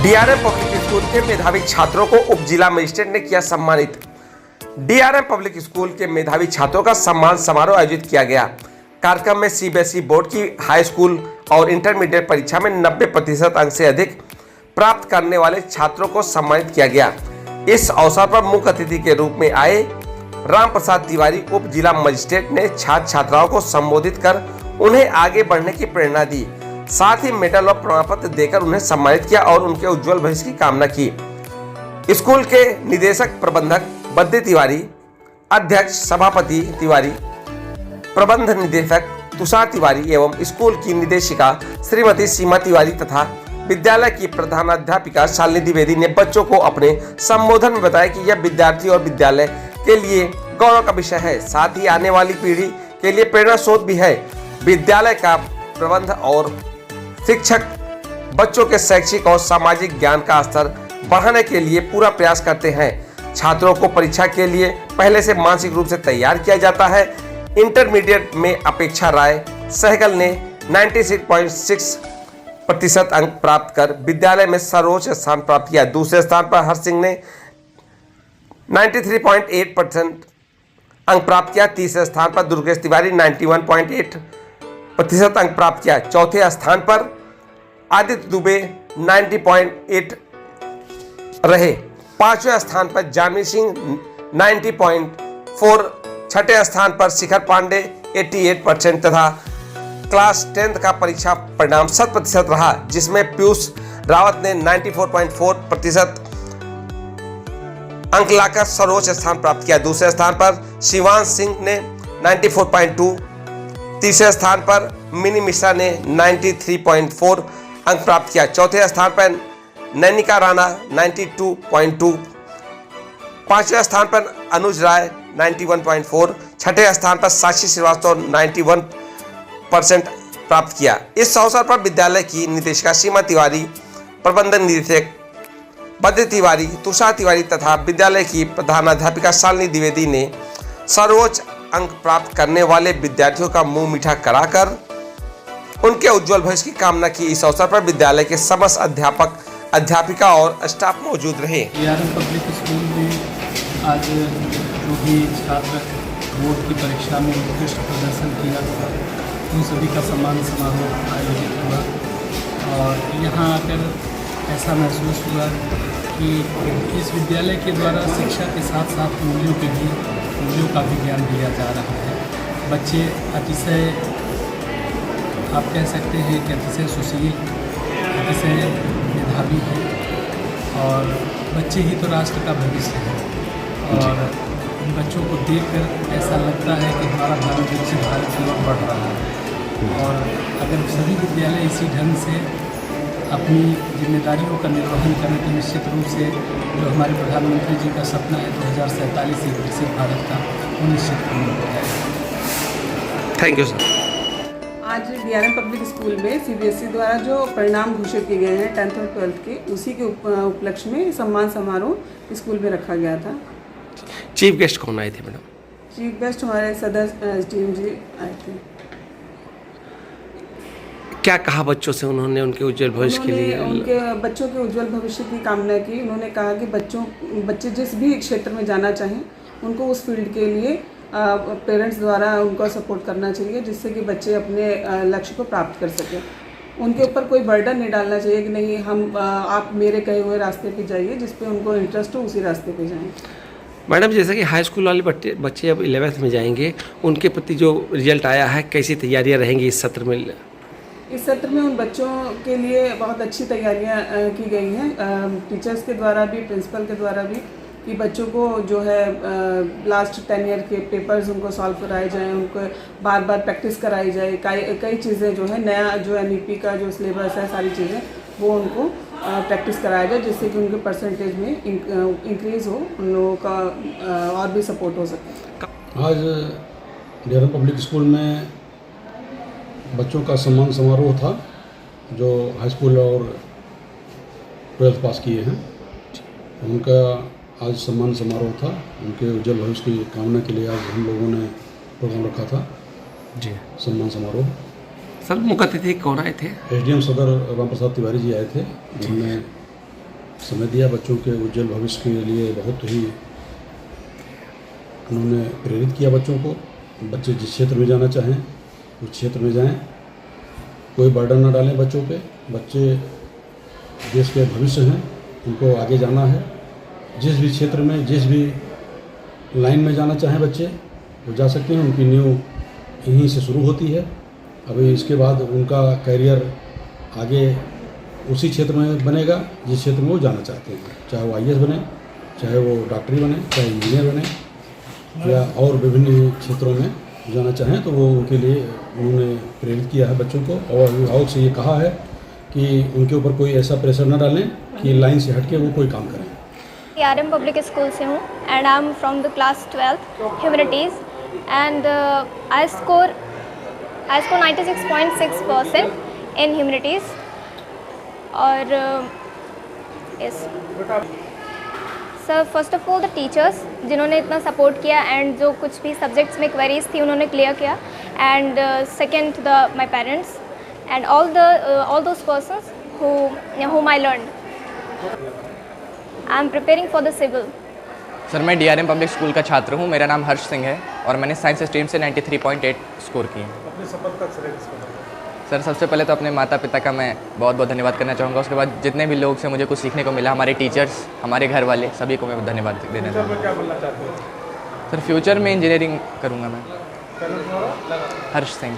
DRM public school के मेधावी छात्रों को उप जिला मजिस्ट्रेट ने किया सम्मानित। डीआरएम पब्लिक स्कूल के मेधावी छात्रों का सम्मान समारोह आयोजित किया गया। कार्यक्रम में सीबीएसई बोर्ड की हाई स्कूल और इंटरमीडिएट परीक्षा में 90% अंक से अधिक प्राप्त करने वाले छात्रों को सम्मानित किया गया। इस अवसर पर मुख्य अतिथि के रूप में आए राम प्रसाद तिवारी उप जिला मजिस्ट्रेट ने छात्र छात्राओं को संबोधित कर उन्हें आगे बढ़ने की प्रेरणा दी। साथ ही मेडल और प्रमाण पत्र देकर उन्हें सम्मानित किया और उनके उज्जवल भविष्य की कामना की। स्कूल के निदेशक प्रबंधक बद्री तिवारी, अध्यक्ष सभापति तिवारी, प्रबंध निदेशक तुषार तिवारी एवं स्कूल की निदेशिका श्रीमती सीमा तिवारी तथा विद्यालय की प्रधानाध्यापिका शालिनी द्विवेदी ने बच्चों को अपने संबोधन में बताया कि यह विद्यार्थी और विद्यालय के लिए गौरव का विषय है, साथ ही आने वाली पीढ़ी के लिए प्रेरणा स्रोत भी है। विद्यालय का प्रबंध और शिक्षक बच्चों के शैक्षिक और सामाजिक ज्ञान का स्तर बढ़ाने के लिए पूरा प्रयास करते हैं। छात्रों को परीक्षा के लिए पहले से मानसिक रूप से तैयार किया जाता है। इंटरमीडिएट में अपेक्षा राय सहगल ने 96.6% अंक प्राप्त कर विद्यालय में सर्वोच्च स्थान प्राप्त किया। दूसरे स्थान पर हर सिंह ने 93.8% अंक प्राप्त किया। तीसरे स्थान पर दुर्गेश तिवारी 91.8% अंक प्राप्त किया। चौथे स्थान पर आदित्य दुबे 90.8 रहे। पांचवें स्थान पर जानवी सिंह 90.4, छठे स्थान पर शिखर पांडे 88% तथा क्लास 10th का परीक्षा परिणाम 100% रहा, जिसमें पीयूष रावत ने 94.4% अंक लाकर सर्वोच्च स्थान प्राप्त किया। दूसरे स्थान पर शिवांश सिंह ने 94.2, तीसरे स्थान पर मिनी मिश्रा ने 93.4 अंक प्राप्त किया। चौथे स्थान पर नैनिका राणा 92.2, पांचवें स्थान पर अनुज राय 91.4, छठे स्थान पर साक्षी श्रीवास्तव 91% प्राप्त किया। इस अवसर पर विद्यालय की निदेशिका सीमा तिवारी, प्रबंधन निदेशक बद्री तिवारी, तुषार तिवारी तथा विद्यालय की प्रधानाध्यापिका शालिनी द्विवेदी ने सर्वोच्च अंक प्राप्त करने वाले विद्यार्थियों का मुंह मीठा कराकर उनके उज्जवल भविष्य की कामना की। इस अवसर पर विद्यालय के समस्त अध्यापक, अध्यापिका और स्टाफ मौजूद रहे। डीआरएम पब्लिक स्कूल में आज जो भी छात्र बोर्ड की परीक्षा में उत्कृष्ट प्रदर्शन किया उन सभी का सम्मान समारोह आयोजित हुआ और यहाँ आकर ऐसा महसूस हुआ कि इस विद्यालय के द्वारा शिक्षा के साथ साथ मूल्यों का भी ज्ञान दिया जा रहा है। बच्चे अतिशय, आप कह सकते हैं कि अतिशय सुशील, अतिशय मेधावी हैं और बच्चे ही तो राष्ट्र का भविष्य है। और इन बच्चों को देखकर ऐसा लगता है कि हमारा भारत विकसित भारत की ओर बढ़ रहा है। और अगर सभी विद्यालय इसी ढंग से अपनी जिम्मेदारियों का निर्वहन करें तो निश्चित रूप से जो हमारे प्रधानमंत्री जी का सपना है 2047 एक विकसित भारत का, वो निश्चित पूर्ण हो जाएगा। Thank you sir. आज डीआरएम पब्लिक स्कूल में सीबीएसई द्वारा जो परिणाम घोषित किए गए हैं 10th और 12th के, उसी के उपलक्ष्य में सम्मान समारोह स्कूल में रखा गया था। चीफ गेस्ट कौन आए थे मैडम? चीफ गेस्ट हमारे सदर एसडीएम जी आए थे। क्या कहा बच्चों से उन्होंने उनके उज्जवल भविष्य के लिए? उनके बच्चों के उज्जवल भविष्य की कामना की। उन्होंने कहा कि बच्चे जिस भी क्षेत्र में जाना चाहें उनको उस फील्ड के लिए पेरेंट्स द्वारा उनको सपोर्ट करना चाहिए, जिससे कि बच्चे अपने लक्ष्य को प्राप्त कर सकें। उनके ऊपर कोई बर्डन नहीं डालना चाहिए कि नहीं आप मेरे कहे हुए रास्ते पे जाइए, जिस पे उनको इंटरेस्ट हो उसी रास्ते पे जाएं। मैडम, जैसा कि हाई स्कूल वाले बच्चे अब 11th में जाएंगे, उनके प्रति जो रिजल्ट आया है, कैसी तैयारियां रहेंगी इस सत्र में? इस सत्र में उन बच्चों के लिए बहुत अच्छी तैयारियां की गई हैं टीचर्स के द्वारा भी, प्रिंसिपल के द्वारा भी, कि बच्चों को जो है लास्ट 10 ईयर के पेपर्स उनको सॉल्व कराए जाएं, उनको बार बार प्रैक्टिस कराई जाए। कई चीज़ें जो है नया जो एनईपी का जो सिलेबस है, सारी चीज़ें वो उनको प्रैक्टिस कराया जाए, जिससे कि उनके परसेंटेज में इंक्रीज़ हो, उन लोगों का और भी सपोर्ट हो सके। आज डीआरएम पब्लिक स्कूल में बच्चों का सम्मान समारोह था जो हाई स्कूल और 12th पास किए हैं। उनका आज सम्मान समारोह था। उनके उज्जवल भविष्य की कामना के लिए आज हम लोगों ने प्रोग्राम रखा था जी, सम्मान समारोह। सर, मुख्य अतिथि कौन आए थे? एसडीएम सदर राम प्रसाद तिवारी जी आए थे। उन्होंने समय दिया बच्चों के उज्जवल भविष्य के लिए। बहुत ही उन्होंने प्रेरित किया बच्चों को। बच्चे जिस क्षेत्र में जाना चाहें उस क्षेत्र में जाएं, कोई बर्डन ना डालें बच्चों पे। बच्चे देश के भविष्य हैं, उनको आगे जाना है। जिस भी क्षेत्र में जिस भी लाइन में जाना चाहें बच्चे वो जा सकते हैं। उनकी न्यू यहीं से शुरू होती है। अभी इसके बाद उनका करियर आगे उसी क्षेत्र में बनेगा जिस क्षेत्र में वो जाना चाहते हैं। चाहे वो IAS बने, चाहे वो डॉक्टरी बने, चाहे इंजीनियर बने या और विभिन्न क्षेत्रों में जाना चाहें, तो वो उनके लिए उन्होंने प्रेरित किया है बच्चों को। और अभिभावक से ये कहा है कि उनके ऊपर कोई ऐसा प्रेशर न डालें कि लाइन से हट के वो कोई काम करें। DRM पब्लिक स्कूल से हूँ and I am from the class 12th humanities and I score 96.6% in humanities. और yes sir, first of all the teachers जिन्होंने इतना सपोर्ट किया एंड जो कुछ भी सब्जेक्ट्स में क्वेरीज थी उन्होंने क्लियर किया। And second my parents and all those persons whom I learned. I am preparing for the civil. Sir, मैं DRM पब्लिक स्कूल का छात्र हूँ। मेरा नाम हर्ष सिंह है और मैंने साइंस स्ट्रीम से 93.8 स्कोर किए। अपने सफर का श्रेय किसको देंगे? सर, सबसे पहले तो अपने माता पिता का मैं बहुत बहुत धन्यवाद करना चाहूँगा। उसके बाद जितने भी लोग से मुझे कुछ सीखने को मिला, हमारे टीचर्स, हमारे घर वाले, सभी को मैं धन्यवाद देना फ्यूचर में चाहूँगा। क्या बनना चाहते हो? सर, फ्यूचर में इंजीनियरिंग करूँगा मैं। पेरेंट्स द्वारा हर्ष सिंह।